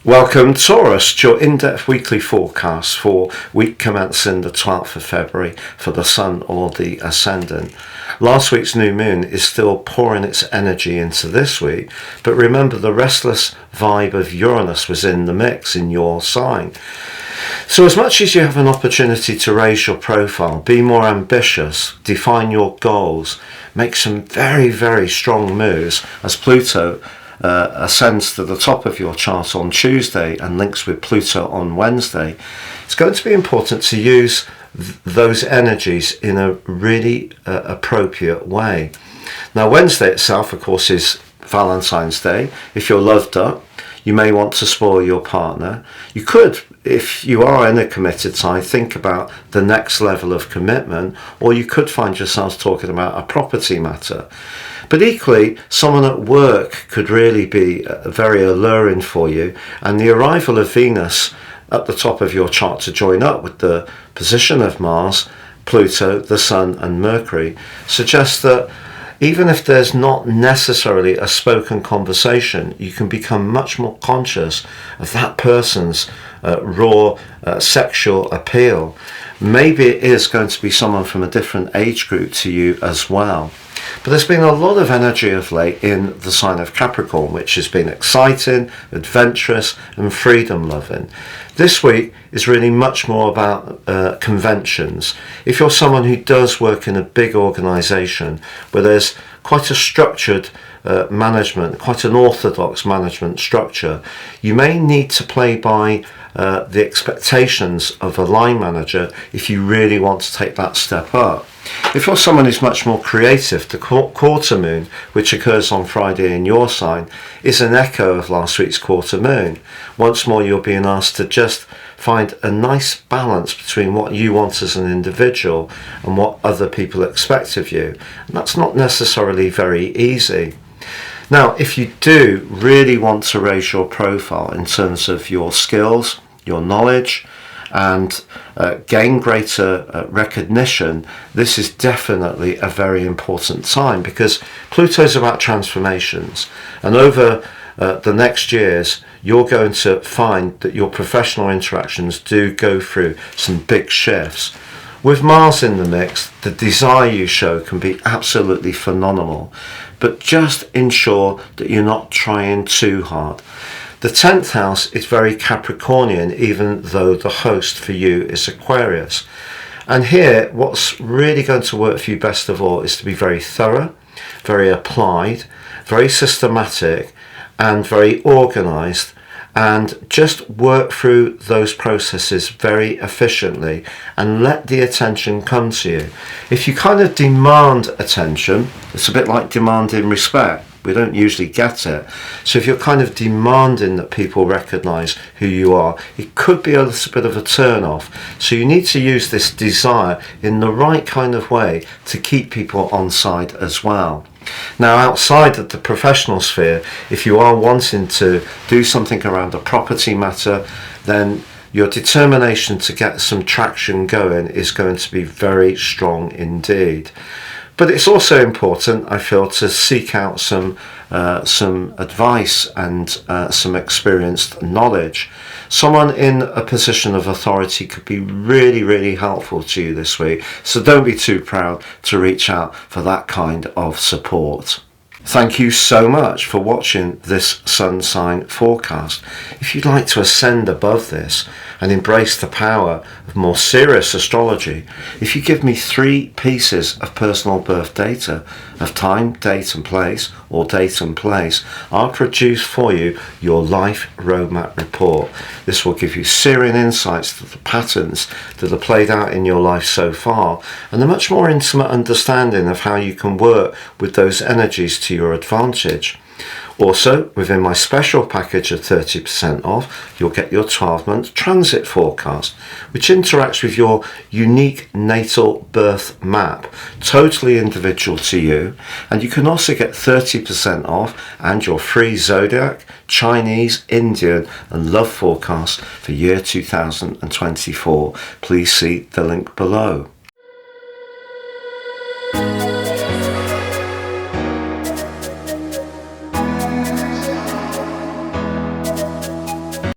Welcome Taurus, to your in-depth weekly forecast for week commencing the 12th of February for the Sun or the Ascendant. Last week's new moon is still pouring its energy into this week, but remember the restless vibe of Uranus was in the mix in your sign. So as much as you have an opportunity to raise your profile, be more ambitious, define your goals, make some very, very strong moves as Pluto ascends to the top of your chart on Tuesday and links with Pluto on Wednesday, it's going to be important to use those energies in a really appropriate way. Now, Wednesday itself, of course, is Valentine's Day. If you're loved up, you may want to spoil your partner. You could, if you are in a committed tie, think about the next level of commitment, or you could find yourselves talking about a property matter. But equally, someone at work could really be very alluring for you, and the arrival of Venus at the top of your chart to join up with the position of Mars, Pluto, the Sun and Mercury suggests that even if there's not necessarily a spoken conversation, you can become much more conscious of that person's raw sexual appeal. Maybe it is going to be someone from a different age group to you as well. But there's been a lot of energy of late in the sign of Capricorn, which has been exciting, adventurous and freedom loving. This week is really much more about conventions. If you're someone who does work in a big organisation where there's quite a structured management, quite an orthodox management structure, you may need to play by the expectations of a line manager if you really want to take that step up. If you're someone who's much more creative, the quarter moon, which occurs on Friday in your sign, is an echo of last week's quarter moon. Once more, you're being asked to just find a nice balance between what you want as an individual and what other people expect of you. And that's not necessarily very easy. Now, if you do really want to raise your profile in terms of your skills, your knowledge, and gain greater recognition, this is definitely a very important time, because Pluto is about transformations, and over the next years you're going to find that your professional interactions do go through some big shifts. With Mars in the mix, the desire you show can be absolutely phenomenal, but just ensure that you're not trying too hard. The 10th house is very Capricornian, even though the host for you is Aquarius. And here, what's really going to work for you best of all is to be very thorough, very applied, very systematic, and very organised, and just work through those processes very efficiently and let the attention come to you. If you kind of demand attention, it's a bit like demanding respect. We don't usually get it. So if you're kind of demanding that people recognise who you are, it could be a little bit of a turn off. So you need to use this desire in the right kind of way to keep people on side as well. Now, outside of the professional sphere, if you are wanting to do something around a property matter, then your determination to get some traction going is going to be very strong indeed. But it's also important, I feel, to seek out some advice and some experienced knowledge. Someone in a position of authority could be really, really helpful to you this week. So don't be too proud to reach out for that kind of support. Thank you so much for watching this sun sign forecast. If you'd like to ascend above this and embrace the power of more serious astrology, if you give me 3 pieces of personal birth data of time, date and place, or date and place, I'll produce for you your life roadmap report. This will give you searing insights to the patterns that are played out in your life so far, and a much more intimate understanding of how you can work with those energies to your advantage. Also, within my special package of 30% off, you'll get your 12-month transit forecast, which interacts with your unique natal birth map, totally individual to you, and you can also get 30% off and your free zodiac, Chinese, Indian and love forecast for year 2024. Please see the link below.